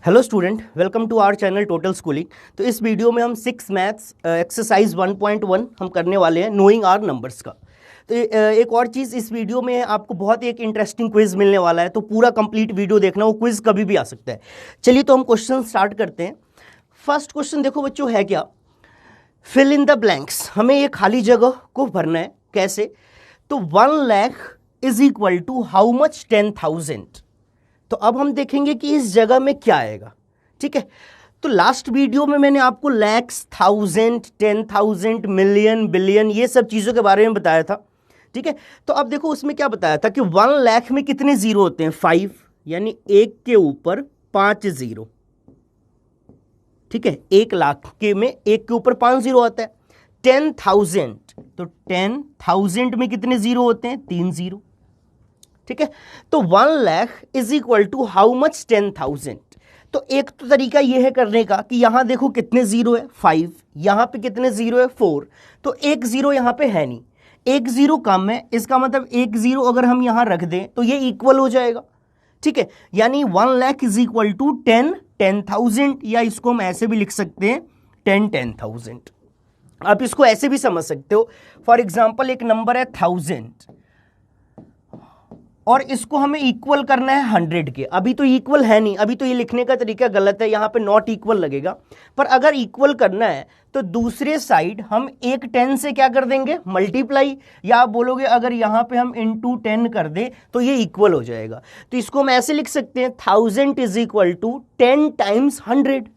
Hello student, welcome to our channel total schooling. तो इस video में हम 6 मैथ्स एक्सरसाइज 1.1 हम करने वाले हैं, नोइंग आवर नंबर्स का। तो एक और चीज़, इस वीडियो में आपको बहुत एक इंटरेस्टिंग क्विज मिलने वाला है, तो पूरा कंप्लीट वीडियो देखना, वो क्विज कभी भी आ सकता है। चलिए तो हम क्वेश्चन स्टार्ट करते हैं। फर्स्ट क्वेश्चन देखो बच्चों, है क्या, फिल इन द ब्लैंक्स। हमें ये खाली जगह को भरना है। कैसे? तो 1 lakh is equal to how much? 10,000। तो अब हम देखेंगे कि इस जगह में क्या आएगा। ठीक है, तो लास्ट वीडियो में मैंने आपको लैक्स, 1000, 10,000, मिलियन, बिलियन, ये सब चीज़ों के बारे में बताया था। ठीक है, तो अब देखो उसमें क्या बताया था कि 1 लाख में कितने जीरो होते हैं? 5, यानी 1 के ऊपर 5 जीरो। ठीक है, 1 लाख के में 1 के ऊपर 5 जीरो आता है। 10,000, तो 10,000 में कितने जीरो होते हैं? 3 जीरो। ठीक है, तो 1 lakh is equal to how much? 10,000। तो एक तो तरीका यह है करने का कि यहां देखो कितने जीरो है? 5। यहां पे कितने जीरो है? 4। तो एक जीरो यहां पे है नहीं, एक जीरो कम है, इसका मतलब एक जीरो अगर हम यहां रख दें तो ये इक्वल हो जाएगा। ठीक है, यानी 1 लाख इज इक्वल टू 10,000, या इसको हम ऐसे भी लिख सकते हैं 10,000। आप इसको ऐसे भी समझ सकते हो। फॉर एग्जाम्पल एक नंबर है 1000 और इसको हमें इक्वल करना है 100 के। अभी तो इक्वल है नहीं, अभी तो ये लिखने का तरीका गलत है, यहां पे नॉट इक्वल लगेगा। पर अगर इक्वल करना है तो दूसरे साइड हम एक 10 से क्या कर देंगे? मल्टीप्लाई, या आप बोलोगे अगर यहां पे हम इंटू 10 कर दे तो ये इक्वल हो जाएगा। तो इसको हम ऐसे लिख सकते हैं 1000 is equal to 10 times 100।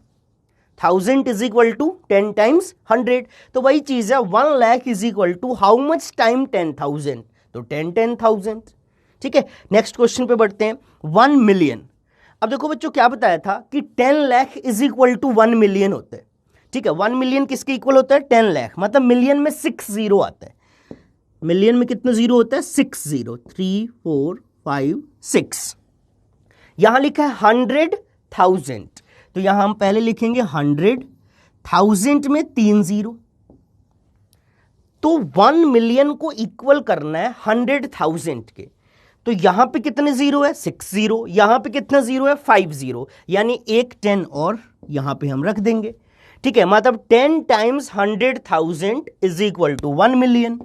1000 is equal to 10 times 100। तो वही चीज है, 1 lakh is equal to how much time 10,000, तो 10,000। ठीक है, नेक्स्ट क्वेश्चन पे बढ़ते हैं। 1 मिलियन। अब देखो बच्चों क्या बताया था कि 10 lakh is equal to 1 million होता है। ठीक है, 1 मिलियन किसके इक्वल होता है? 10 लाख। मतलब मिलियन में 6 जीरो आता है। मिलियन में कितने जीरो होता है? 6 जीरो। 3 4 5 6। यहां लिखा है 100,000, तो यहां हम पहले लिखेंगे 100,000 में 3 जीरो। तो 1 मिलियन को इक्वल करना है 100,000 के, तो यहां पे कितने जीरो है? 6 जीरो। यहां पे कितना जीरो है? 5 जीरो, यानी एक 10 और यहां पे हम रख देंगे। ठीक है, मतलब 10 times 100,000 is equal to 1 million.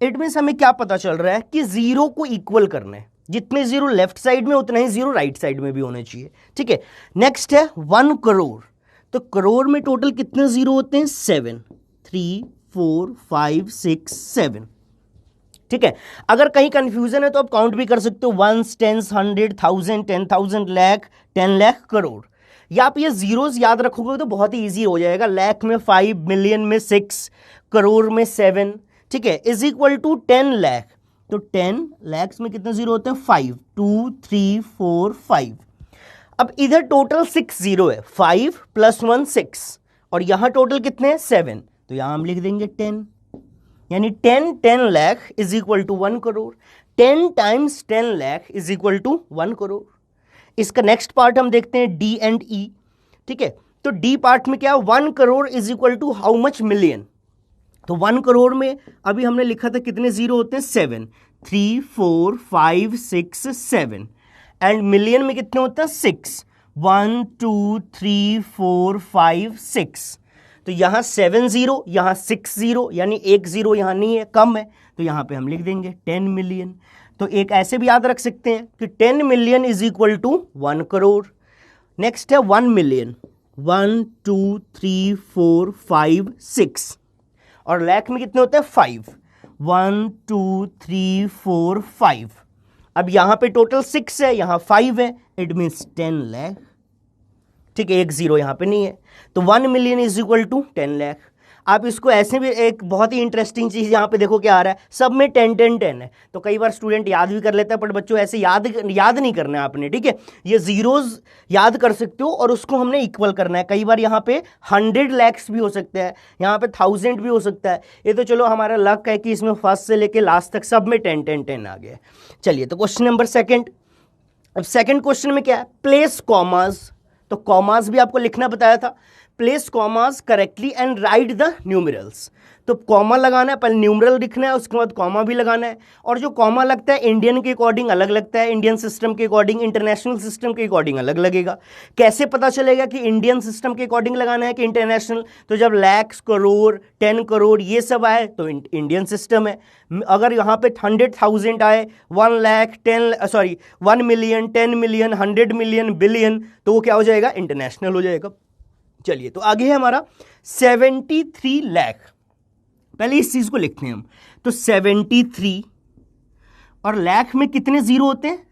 It means हमें क्या पता चल रहा है कि जीरो को इक्वल करना है। जितने जीरो लेफ्ट साइड में उतना ही जीरो राइट साइड में भी होने चाहिए। ठीक है, नेक्स्ट है 1 करोड़। तो करोड़ में टोटल कितने जीरो होते हैं? 7। 3 4 5 6 7। ठीक है, अगर कहीं कंफ्यूजन है तो आप काउंट भी कर सकते हो, 1, 10, 100, 1000, 10,000, लाख, 10 लाख, करोड़। या आप ये जीरोस याद रखोगे तो बहुत ही इजी हो जाएगा। लाख में 5, मिलियन में 6, करोड़ में 7। ठीक है, इज इक्वल टू 10 लाख। तो 10 लैक्स में कितने जीरो होते हैं? 5। 2 3 4 5। अब इधर टोटल 6 जीरो है, 5 + 1 6, और यहां टोटल कितने हैं? 7। तो यहां हम लिख देंगे 10, यानी 10 lakh is equal to 1 crore. 10 times 10 lakh is equal to 1 crore. इसका नेक्स्ट पार्ट हम देखते हैं डी एंड ई। ठीक है, तो डी पार्ट में क्या? 1 crore is equal to how much? Million. तो 1 करोड़ में अभी हमने लिखा था कितने जीरो होते हैं? 7। 3 4 5 6 7। एंड मिलियन में कितने होते हैं? 6। 1 2 3 4 5 6। तो यहां 7 जीरो, यहां 6 जीरो, यानी एक जीरो यहां नहीं है, कम है, तो यहां पे हम लिख देंगे 10 मिलियन। तो एक ऐसे भी याद रख सकते हैं कि 10 million is equal to 1 crore. Next है 1 मिलियन। 1 2 3 4 5 6, और लाख में कितने होते हैं? 5। 1 2 3 4 5। अब यहां पे टोटल 6 है, यहां 5 है, इट मीन्स 10 लाख। ठीक है, एक जीरो यहां पे नहीं है, तो 1 million is equal to 10 lakh. आप इसको ऐसे भी, एक बहुत ही इंटरेस्टिंग चीज यहां पे देखो क्या आ रहा है, सब में 10 10 10 है। तो कई बार स्टूडेंट याद भी कर लेता है, बट बच्चों ऐसे याद नहीं करना है आपने। ठीक है, ये जीरोज याद कर सकते हो और उसको हमने इक्वल करना है। कई बार यहाँ पे 100 लैक्स भी हो सकता है, यहाँ पे 1000 भी हो सकता है। ये तो चलो हमारा लक है कि इसमें फर्स्ट से लेके लास्ट तक सब में 10 10 10 आ गया। चलिए, तो क्वेश्चन नंबर सेकेंड। अब सेकेंड क्वेश्चन में क्या है? Place commas. तो कॉमास भी आपको लिखना बताया था। Place commas correctly and right the numerals. तो कॉमा लगाना है, पहले न्यूमरल लिखना है, उसके बाद कॉमा भी लगाना है। और जो कॉमा लगता है इंडियन के अकॉर्डिंग अलग लगता है, इंडियन सिस्टम के अकॉर्डिंग, इंटरनेशनल सिस्टम के अकॉर्डिंग अलग लगेगा। कैसे पता चलेगा कि इंडियन सिस्टम के अकॉर्डिंग लगाना है कि इंटरनेशनल? तो जब लैक्स, करोड़, 10 करोड़ ये सब आए तो इंडियन सिस्टम है। अगर यहाँ पे 100,000 आए, 1 lakh, 1 million, 10 million, 100 million, billion, तो वो क्या हो जाएगा? इंटरनेशनल हो जाएगा। चलिए, तो आगे है हमारा 73 लाख। पहले इस चीज को लिखते हैं हम। तो 73 और लाख में कितने जीरो होते हैं?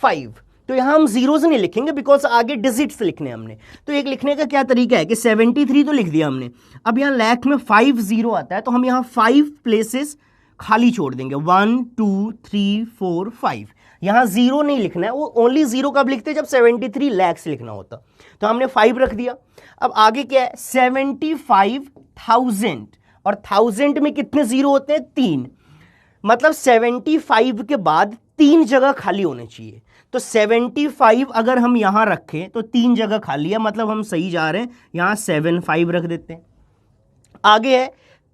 5। तो यहां हम जीरो से नहीं लिखेंगे बिकॉज आगे डिजिट्स लिखने हैं हमने। तो एक लिखने का क्या तरीका है कि 73 तो लिख दिया हमने, अब यहां लाख में 5 जीरो आता है तो हम यहां 5 प्लेसेस खाली छोड़ देंगे। 1 2 3 4 5। यहां जीरो नहीं लिखना है, वो ओनली जीरो कब लिखते हैं? जब 73 लैक्स लिखना होता। तो हमने 5 रख दिया। अब आगे क्या है? 75,000 और 1000 में कितने जीरो होते हैं? 3। मतलब 75 के बाद 3 जगह खाली होने चाहिए। तो 75 अगर हम यहां रखें तो 3 जगह खाली है, मतलब हम सही जा रहे हैं। यहां 75 रख देते हैं। आगे है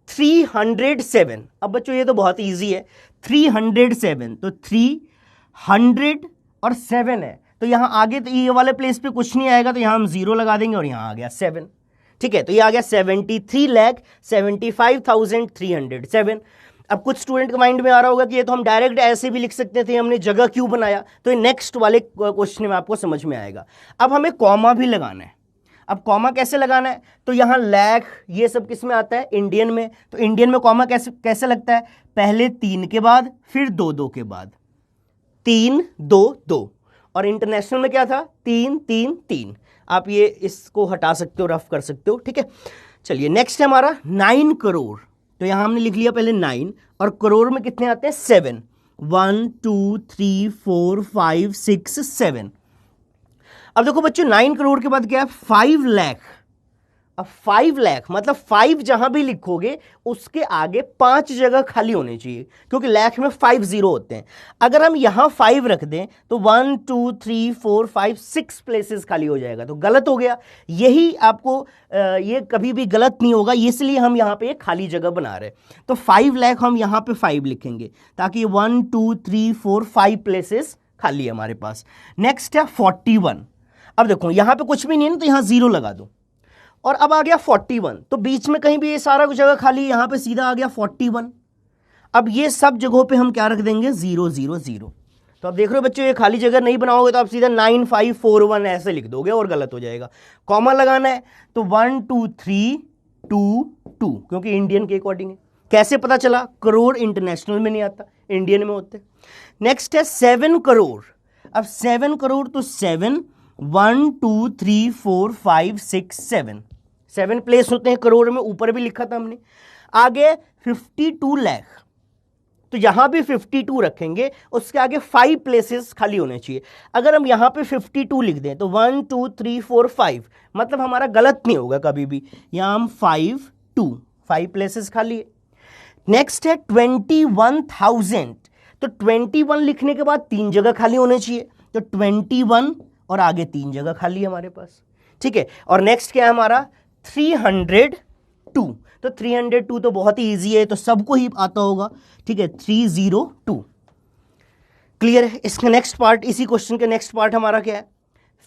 307। अब बच्चों ये तो बहुत इजी है। 307 तो 300 और 7 है, तो यहां आगे तो ये वाले प्लेस पे कुछ नहीं आएगा, तो यहां हम 0 लगा देंगे और यहां आ गया 7। ठीक है, तो ये आ गया 73,75,307। अब कुछ स्टूडेंट के माइंड में आ रहा होगा कि ये तो हम डायरेक्ट ऐसे भी लिख सकते थे, हमने जगह क्यों बनाया? तो ये नेक्स्ट वाले क्वेश्चन में आपको समझ में आएगा। अब हमें कॉमा भी लगाना है। अब कॉमा कैसे लगाना है? तो यहां लाख ये सब किस में आता है? इंडियन में। तो इंडियन में कॉमा कैसे लगता है? पहले 3 के बाद, फिर 2 के बाद, 3 2 2। और इंटरनेशनल में क्या था? 3 3 3। आप ये इसको हटा सकते हो, रफ कर सकते हो। ठीक है, चलिए नेक्स्ट है हमारा 9 करोड़। तो यहां हमने लिख लिया पहले 9, और करोड़ में कितने आते हैं? 7। 1 2 3 4 5 6 7। अब देखो बच्चों, 9 करोड़ के बाद क्या है? 5 लाख। अब 5 लाख मतलब 5 जहां भी लिखोगे उसके आगे 5 जगह खाली होनी चाहिए, क्योंकि लाख में 5 जीरो होते हैं। अगर हम यहां 5 रख दें तो 1 2 3 4 5 6 प्लेसेस खाली हो जाएगा, तो गलत हो गया। यही आपको ये कभी भी गलत नहीं होगा, इसलिए हम यहां पे एक खाली जगह बना रहे हैं। तो 5 लाख हम यहां पे 5 लिखेंगे ताकि 1 2 3 4 5 प्लेसेस खाली है हमारे पास। नेक्स्ट है 41। अब देखो यहां पे कुछ भी नहीं है ना, तो यहां 0 लगा दो। और अब आ गया 41, तो बीच में कहीं भी ये सारा जगह खाली, यहां पे सीधा आ गया 41। अब ये सब जगहों पे हम क्या रख देंगे? 0 0 0। तो अब देख रहे हो बच्चों, ये खाली जगह नहीं बनाओगे तो आप सीधा 9541 ऐसे लिख दोगे और गलत हो जाएगा। कॉमा लगाना है तो 1 2 3 2 2, क्योंकि इंडियन के अकॉर्डिंग है। कैसे पता चला? करोड़ इंटरनेशनल में नहीं आता, इंडियन में होते। नेक्स्ट है 7 करोड़। अब 7 करोड़ तो 7 1 2 3 4 5 6 7 7 प्लेस होते हैं करोड़ में, ऊपर भी लिखा था हमने। आगे 52 लाख, तो यहां भी 52 रखेंगे, उसके आगे 5 प्लेसेस खाली होने चाहिए। अगर हम यहां पे 52 लिख दें तो 1 2 3 4 5, मतलब हमारा गलत नहीं होगा कभी भी। यहां हम 5 प्लेसेस खाली है। नेक्स्ट है 21,000। तो 21 लिखने के बाद 3 जगह खाली होने चाहिए, तो 21 और आगे 3 जगह खाली है हमारे पास। ठीक है, और नेक्स्ट क्या है हमारा? 302। तो 302 तो बहुत ही इजी है, तो सबको ही आता होगा। ठीक है, 302 क्लियर है। इसका नेक्स्ट पार्ट, इसी क्वेश्चन के नेक्स्ट पार्ट हमारा क्या है?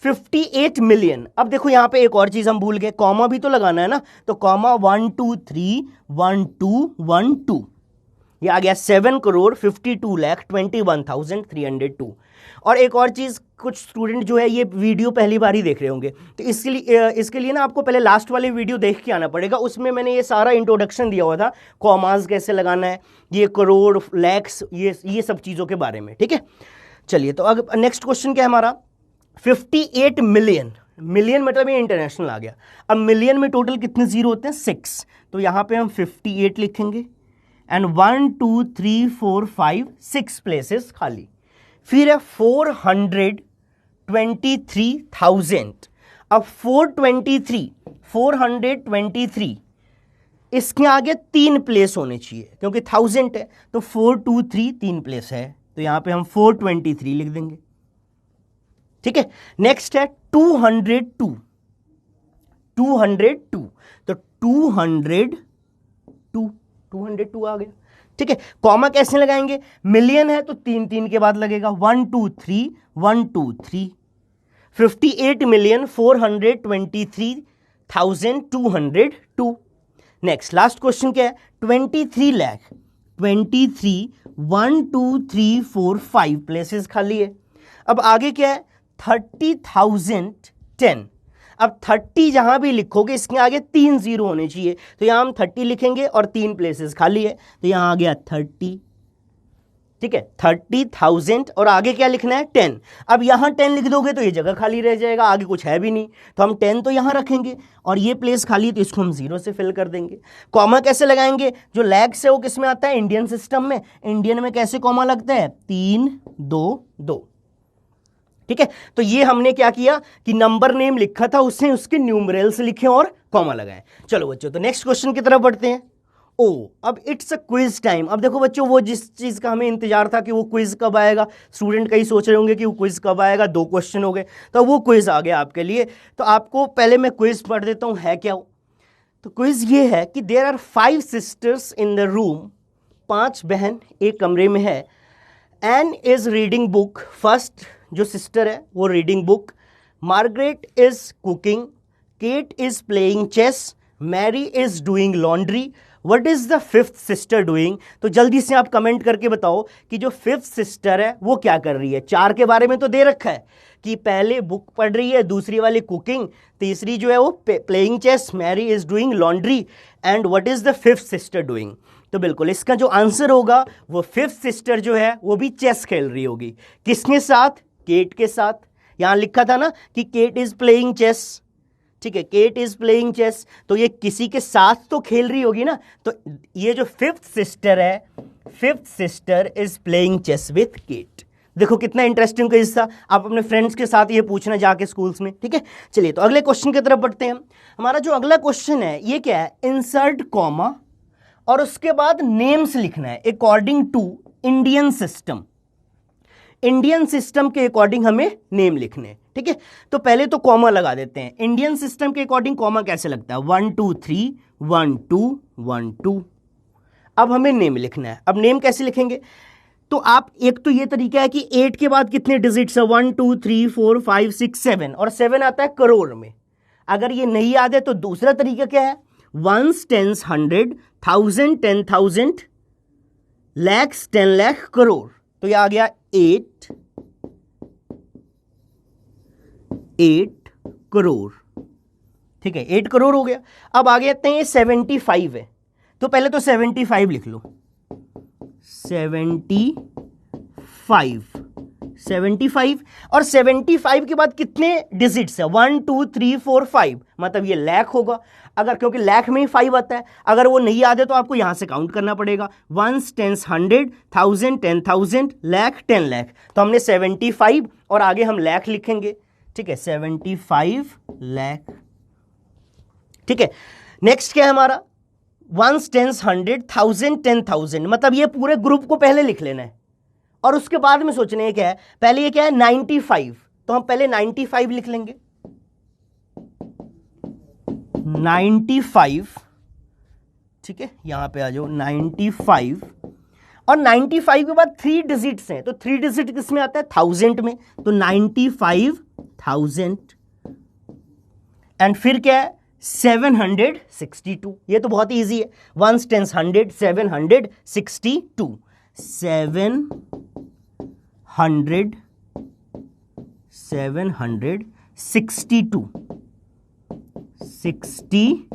58 मिलियन। अब देखो यहां पे एक और चीज हम भूल गए, कॉमा भी तो लगाना है ना। तो कॉमा 1 2 3 1 2 1 2, ये आ गया 7 करोड़ 52 लाख 21,302। और एक और चीज़, कुछ स्टूडेंट जो है ये वीडियो पहली बार ही देख रहे होंगे, तो इसके लिए ना आपको पहले लास्ट वाले वीडियो देख के आना पड़ेगा। उसमें मैंने ये सारा इंट्रोडक्शन दिया हुआ था, कॉमास कैसे लगाना है, ये करोड़, लैक्स, ये सब चीज़ों के बारे में। ठीक है, चलिए तो अब नेक्स्ट क्वेश्चन क्या है हमारा? 58 मिलियन। मिलियन मतलब ये इंटरनेशनल आ गया। अब मिलियन में टोटल कितने जीरो होते हैं? 6। तो यहाँ पे हम 58 लिखेंगे एंड 1 2 3 4 5 6 प्लेसेस खाली। फिर है 423,000। अब 423 इसके आगे 3 प्लेस होने चाहिए, क्योंकि 1000 है, तो 423 3 प्लेस है, तो यहां पे हम 423 लिख देंगे। ठीक है, नेक्स्ट है 202। 202, तो 202 आ गया। ठीक है, कॉमा कैसे लगाएंगे, मिलियन है तो 3 3 के बाद लगेगा, 1 2 3 1 2 3, 58,423,202। नेक्स्ट लास्ट क्वेश्चन क्या है, 23 लाख, 23 1 2 3 4 5 प्लेसेस खाली है। अब आगे क्या है, 30,010। अब 30 जहां भी लिखोगे इसके आगे 3 जीरो होने चाहिए, तो यहां हम 30 लिखेंगे और 3 प्लेसेस खाली है, तो यहां आ गया 30। ठीक है, 30,000 और आगे क्या लिखना है, 10। अब यहां 10 लिख दोगे तो ये जगह खाली रह जाएगा, आगे कुछ है भी नहीं, तो हम 10 तो यहां रखेंगे और ये प्लेस खाली है तो इसको हम 0 से फिल कर देंगे। कॉमा कैसे लगाएंगे, जो लैक्स है वो किस में आता है, इंडियन सिस्टम में। इंडियन में कैसे कॉमा लगता है, 3 2 2। ठीक है, तो ये हमने क्या किया कि नंबर नेम लिखा था उससे उसके न्यूमरल्स लिखे और कॉमा लगाए। चलो बच्चों, तो नेक्स्ट क्वेश्चन की तरफ बढ़ते हैं। अब इट्स अ क्विज टाइम। अब देखो बच्चों, वो जिस चीज का हमें इंतजार था कि वो क्विज कब आएगा, स्टूडेंट कई सोच रहे होंगे कि वो क्विज कब आएगा, 2 क्वेश्चन हो गए, तो वो क्विज आ गया आपके लिए। तो आपको पहले मैं क्विज पढ़ देता हूं है क्या। तो क्विज ये है कि there are 5 sisters in the room, 5 बहन एक कमरे में है। Ann is reading book, first जो सिस्टर है वो reading book. Margaret is cooking, Kate is playing chess, Mary is doing laundry. What is the 5th sister doing. तो जल्दी से आप कमेंट करके बताओ कि जो 5th सिस्टर है वो क्या कर रही है। 4 के बारे में तो दे रखा है कि पहले बुक पढ़ रही है, दूसरी वाली कुकिंग, तीसरी जो है वो playing chess, Mary is doing laundry, and what is the 5th sister doing. तो बिल्कुल इसका जो आंसर होगा वो 5th सिस्टर जो है वो भी चेस खेल रही होगी। किसके साथ, केट के साथ। यहां लिखा था ना कि केट इज प्लेइंग चेस। ठीक है, केट इज प्लेइंग चेस, तो ये किसी के साथ तो खेल रही होगी ना। तो ये जो 5th सिस्टर है, 5th sister is playing chess with Kate. देखो कितना इंटरेस्टिंग क्विज था, आप अपने फ्रेंड्स के साथ ये पूछना जाके स्कूल्स में। ठीक है, चलिए तो अगले क्वेश्चन की तरफ बढ़ते हैं। हमारा जो अगला क्वेश्चन है ये क्या है, इंसर्ट कॉमा और उसके बाद नेम्स लिखना है according to Indian system. Indian system के अकॉर्डिंग हमें नेम लिखने हैं। ठीक है, तो पहले तो कॉमा लगा देते हैं। इंडियन सिस्टम के अकॉर्डिंग कॉमा कैसे लगता है, 1 2 3 1 2 1 2। अब हमें नेम लिखना है। अब नेम कैसे लिखेंगे, तो आप एक तो ये तरीका है कि 8 के बाद कितने डिजिट्स है, 1 2 3 4 5 6 7, और 7 आता है करोड़ में। अगर ये नहीं याद है तो दूसरा तरीका क्या है, 1s 10s 100 1000 10,000 lakhs 10 lakh crore. तो ये आ गया 8 करोड़। ठीक है, 8 करोड़ हो गया। अब आगे आते हैं, ये 75 है, तो पहले तो 75 लिख लो। 75 और 75 के बाद कितने डिजिट्स है, 1 2 3 4 5, मतलब ये लाख होगा। अगर क्योंकि लाख में ही 5 आता है, अगर वो नहीं याद है तो आपको यहां से काउंट करना पड़ेगा, 1s 10s 100 1000 10,000 लाख 10 लाख। तो हमने 75 और आगे हम लाख लिखेंगे। ठीक है, 75 लाख। ठीक है, नेक्स्ट क्या है हमारा, 1s 10s 100 1000 10,000, मतलब ये पूरे ग्रुप को पहले लिख लेना है और उसके बाद में सोचना है क्या है। पहले ये क्या है, 95, तो हम पहले 95 लिख लेंगे, 95। ठीक है, यहां पे आ जाओ, 95। और 95 के बाद 3 डिजिट्स हैं, तो 3 डिजिट किस में आता है, 1000 में, तो 95,000। एंड फिर क्या है, 762। ये तो बहुत इजी है, 1s 10s 100 762, 62।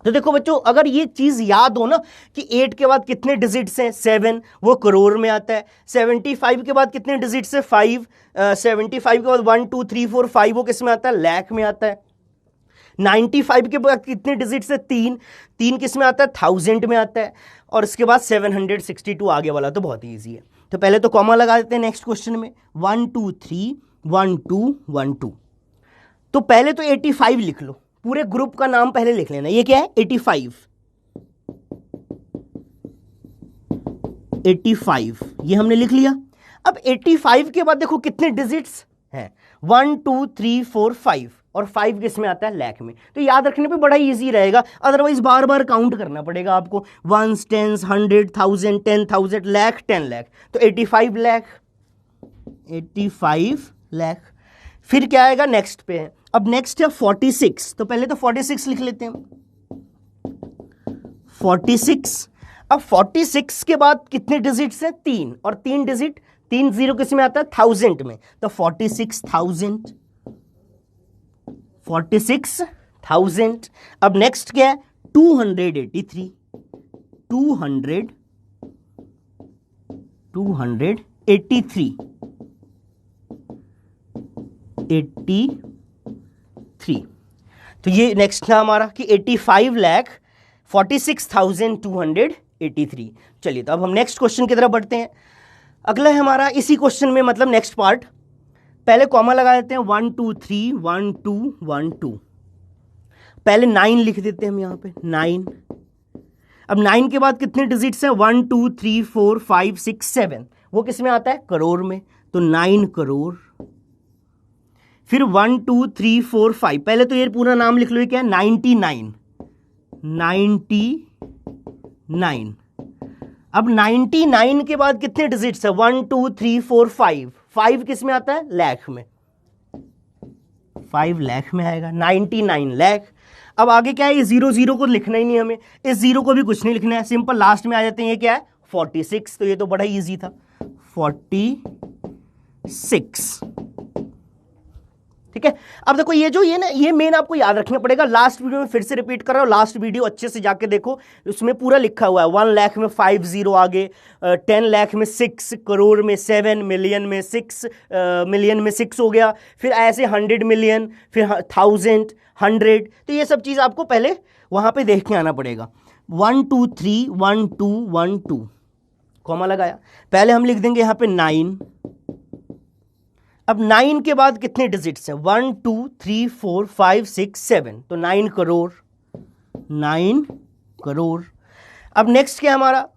तो देखो बच्चों, अगर ये चीज याद हो ना कि 8 के बाद कितने डिजिट्स हैं, 7, वो करोड़ में आता है। 75 के बाद कितने डिजिट्स है, 5। 75 के बाद 1 2 3 4 5 वो किस में आता है, लाख में आता है। 95 के बाद कितने डिजिट्स है, 3 किस में आता है, 1000 में आता है। और इसके बाद 762 आगे वाला तो बहुत ईजी है। तो पहले तो कॉमा लगा देते हैं नेक्स्ट क्वेश्चन में, 1 2 3 1 2 1 2। तो पहले तो 85 लिख लो, पूरे ग्रुप का नाम पहले लिख लेना। ये क्या है, 85, ये हमने लिख लिया। अब 85 के बाद देखो कितने डिजिट्स हैं, 1 2 3 4 5, और 5 किस में आता है, लाख में। तो याद रखने पे बड़ा इजी रहेगा, अदरवाइज बार बार काउंट करना पड़ेगा आपको, 1 10 100 1000 10,000 लाख 10 लाख, तो 85 लाख, 85 लाख। फिर क्या आएगा नेक्स्ट पे है, अब नेक्स्ट है 46, तो पहले तो 46 लिख लेते हैं, 46। अब 46 के बाद कितने डिजिट्स हैं, 3, और 3 डिजिट, 3 जीरो किस में आता है, 1000 में, तो 46,000, 46,000। अब नेक्स्ट क्या है, 283, 283, तो ये नेक्स्ट था हमारा कि 85,46,283। चलिए, तो अब हम नेक्स्ट क्वेश्चन की तरफ बढ़ते हैं। अगला है हमारा इसी क्वेश्चन में, मतलब नेक्स्ट पार्ट, पहले कॉमा लगा देते हैं, 1 2 3 1 2 1 2, पहले 9 लिख देते हैं हम यहां पे, 9। अब 9 के बाद कितने डिजिट्स हैं, 1 2 3 4 5 6 7, वो किस में आता है, करोड़ में, तो 9 करोड़। फिर 1 2 3 4 5, पहले तो ये पूरा नाम लिख लो, ये क्या है, 99, 99। अब 99 के बाद कितने डिजिट्स है, 1 2 3 4 5, 5 किस में आता है, लाख में, 5 लाख में आएगा, 99 लाख। अब आगे क्या है, ये 0 0 को लिखना ही नहीं हमें, इस 0 को भी कुछ नहीं लिखना है, सिंपल लास्ट में आ जाते हैं, ये क्या है, 46, तो ये तो बड़ा इजी था, 46, ठीक है। अब देखो ये जो ये ना, ये मेन आपको याद रखना पड़ेगा, लास्ट वीडियो में फिर से रिपीट कर रहा हूं, लास्ट वीडियो अच्छे से जाके देखो, उसमें पूरा लिखा हुआ है, 1 लाख में 5 जीरो आगे, 10 लाख में 6, करोड़ में 7, मिलियन में 6, मिलियन में 6 हो गया, फिर ऐसे 100 मिलियन, फिर 1000 100, तो ये सब चीज़ आपको पहले वहाँ पे देख के आना पड़ेगा। 1 2 3 1 2 1 2, कॉमा लगाया, पहले हम लिख देंगे यहाँ पे 9। अब 9 के बाद कितने डिजिट्स हैं, 1 2 3 4 5 6 7, तो 9 करोड़, 9 करोड़। अब नेक्स्ट क्या है हमारा,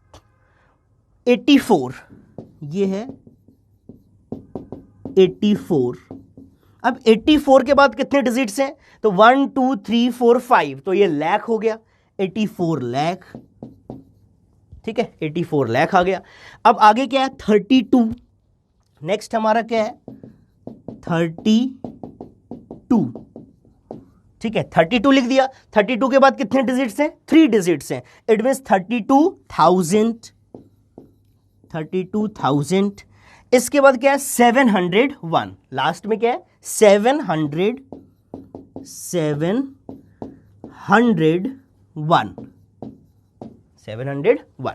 84, ये है 84। अब 84 के बाद कितने डिजिट्स हैं, तो 1 2 3 4 5, तो ये लाख हो गया, 84 लाख, ठीक है, 84 लाख आ गया। अब आगे क्या है, 32, नेक्स्ट हमारा क्या है, 32, ठीक है, 32 लिख दिया। 32 के बाद कितने डिजिट्स हैं, 3 डिजिट्स हैं, इट मींस 32,000, 32,000। इसके बाद क्या है, 701, लास्ट में क्या है, 701, 701,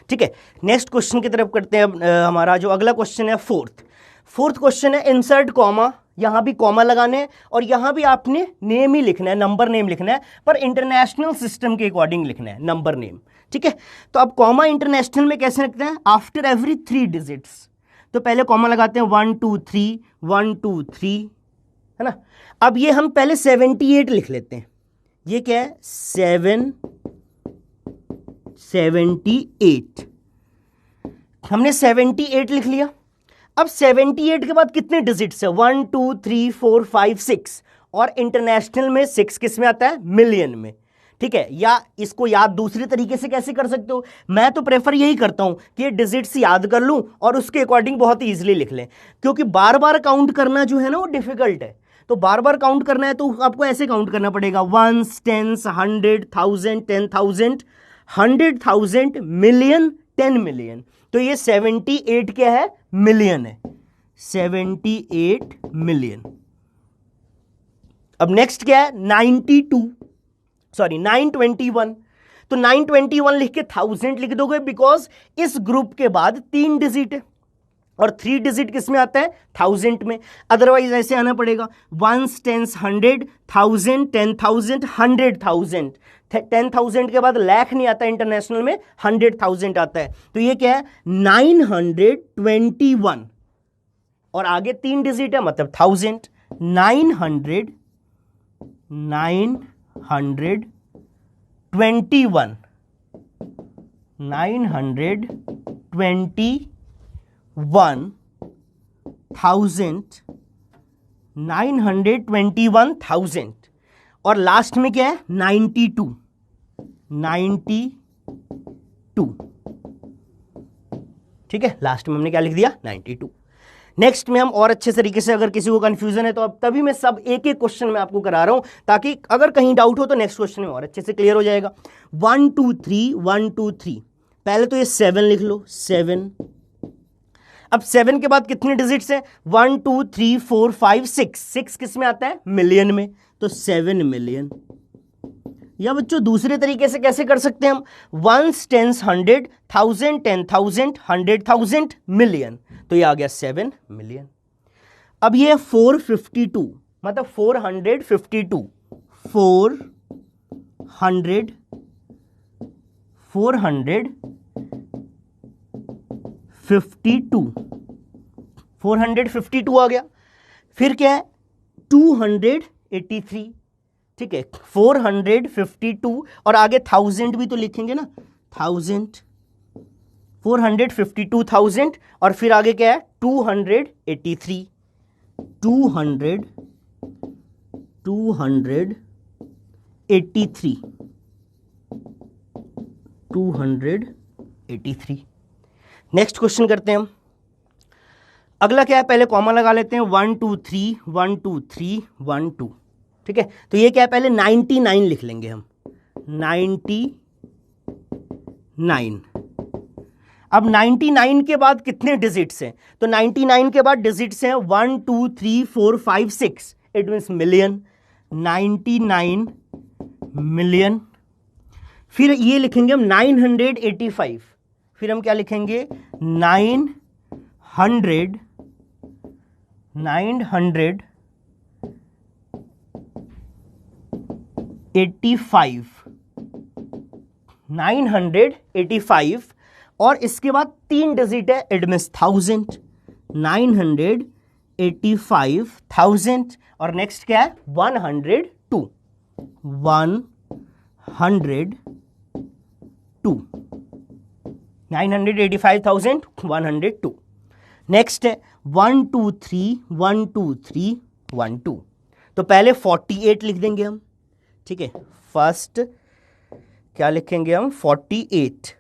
ठीक है। नेक्स्ट क्वेश्चन की तरफ करते हैं। अब हमारा जो अगला क्वेश्चन है, फोर्थ क्वेश्चन है, इंसर्ट कॉमा, यहां भी कॉमा लगाने हैं और यहां भी आपने नेम ही लिखना है, नंबर नेम लिखना है, पर इंटरनेशनल सिस्टम के अकॉर्डिंग लिखना है नंबर नेम, ठीक है। तो अब कॉमा इंटरनेशनल में कैसे रखते हैं, आफ्टर एवरी 3 डिजिट्स, तो पहले कॉमा लगाते हैं 1 2 3 1 2 3, है ना। अब ये हम पहले 78 लिख लेते हैं, ये क्या है, 78, हमने 78 लिख लिया। अब 78 के बाद कितने डिजिट्स है, 1 2 3 4 5 6, और इंटरनेशनल में 6 किस में आता है, मिलियन में, ठीक है। या इसको याद दूसरे तरीके से कैसे कर सकते हो, मैं तो प्रेफर यही करता हूं कि ये डिजिट्स याद कर लूं और उसके अकॉर्डिंग बहुत ही ईजिली लिख लें, क्योंकि बार बार काउंट करना जो है ना वो डिफिकल्ट है। तो बार बार काउंट करना है तो आपको ऐसे काउंट करना पड़ेगा, 1s 10s 100 1000 10,000 100,000 मिलियन 10 मिलियन, तो ये 78 क्या है, मिलियन है, 78 मिलियन। अब नेक्स्ट क्या है, 921, तो 921 लिख के 1000 लिख दोगे, बिकॉज इस ग्रुप के बाद 3 डिजिट है और 3 डिजिट किस में आता है, 1000 में, अदरवाइज ऐसे आना पड़ेगा 1s 10s 100 1000 10,000 100,000, 10,000 के बाद लाख नहीं आता इंटरनेशनल में, 100,000 आता है, तो ये क्या है, 921, और आगे 3 डिजिट है मतलब 1000, 921, 921,000 921,000 और लास्ट में क्या है 92 ठीक है, लास्ट में हमने क्या लिख दिया 92। नेक्स्ट में हम और अच्छे तरीके से, अगर किसी को कंफ्यूजन है तो अब तभी मैं सब एक एक क्वेश्चन में आपको करा रहा हूं ताकि अगर कहीं डाउट हो तो नेक्स्ट क्वेश्चन में और अच्छे से क्लियर हो जाएगा। 1 2 3 1 2 3, पहले तो ये 7 लिख लो 7। अब 7 के बाद कितने डिजिट्स हैं 1 2 3 4 5 6 किस में आता है मिलियन में, तो 7 मिलियन। या बच्चों दूसरे तरीके से कैसे कर सकते हैं हम, 1 10 100 1000 10,000 100,000 मिलियन, तो ये आ गया 7 मिलियन। अब ये 452 मतलब 452 452 आ गया। फिर क्या है 283, ठीक है 452 और आगे 1000 भी तो लिखेंगे ना, 1000 452,000 और फिर आगे क्या है 283 283। नेक्स्ट क्वेश्चन करते हैं हम। अगला क्या है, पहले कॉमा लगा लेते हैं 1 2 3 1 2 3 1 2, ठीक है। तो ये क्या है, पहले 99 लिख लेंगे हम 99। अब 99 के बाद कितने डिजिट्स हैं, तो 99 के बाद डिजिट्स हैं 1 2 3 4 5 6, इट मीन्स मिलियन, 99 मिलियन। फिर ये लिखेंगे हम 985, फिर हम क्या लिखेंगे 985 985 और इसके बाद 3 डिजिट है, इट मीन्स 1000, 985,000 और नेक्स्ट क्या है 102 985,102। नेक्स्ट है 1 2 3 1 2 3 1 2, तो पहले 48 लिख देंगे हम, ठीक है। फर्स्ट क्या लिखेंगे हम 48,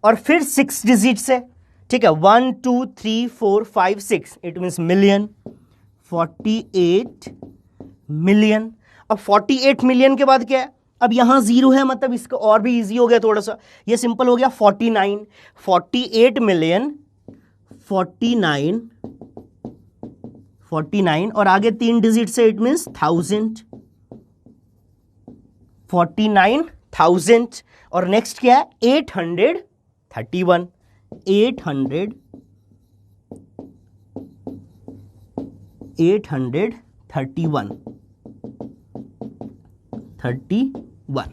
और फिर 6 डिजिट्स है, ठीक है 1 2 3 4 5 6, इट मीन्स मिलियन, 48 मिलियन। अब 48 मिलियन के बाद क्या है, अब यहां 0 है मतलब इसका और भी इजी हो गया थोड़ा सा, ये सिंपल हो गया 49, 48 मिलियन 49 और आगे 3 डिजिट से, इट मीन्स 1000, 49,000 और नेक्स्ट क्या है 831 31।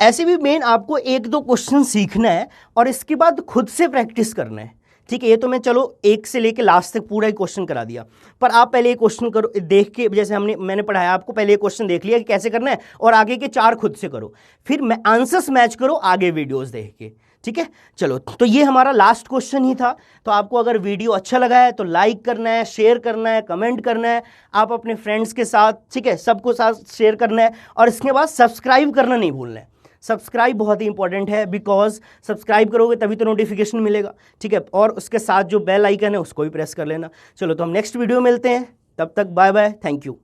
ऐसे भी मेन आपको 1-2 क्वेश्चन सीखना है और इसके बाद खुद से प्रैक्टिस करना है, ठीक है। ये तो मैं चलो 1 से लेके लास्ट तक पूरा ही क्वेश्चन करा दिया, पर आप पहले ये क्वेश्चन करो देख के, जैसे मैंने पढ़ाया आपको, पहले ये क्वेश्चन देख लिया कि कैसे करना है और आगे के 4 खुद से करो, फिर आंसर्स मैच करो आगे वीडियोस देख के, ठीक है। चलो तो ये हमारा लास्ट क्वेश्चन ही था। तो आपको अगर वीडियो अच्छा लगा है तो लाइक करना है, शेयर करना है, कमेंट करना है, आप अपने फ्रेंड्स के साथ, ठीक है, सबको साथ शेयर करना है और इसके बाद सब्सक्राइब करना नहीं भूलना है। सब्सक्राइब बहुत ही इंपॉर्टेंट है, बिकॉज सब्सक्राइब करोगे तभी तो नोटिफिकेशन मिलेगा, ठीक है। और उसके साथ जो बेल आइकन है उसको भी प्रेस कर लेना। चलो तो हम नेक्स्ट वीडियो मिलते हैं, तब तक बाय बाय, थैंक यू।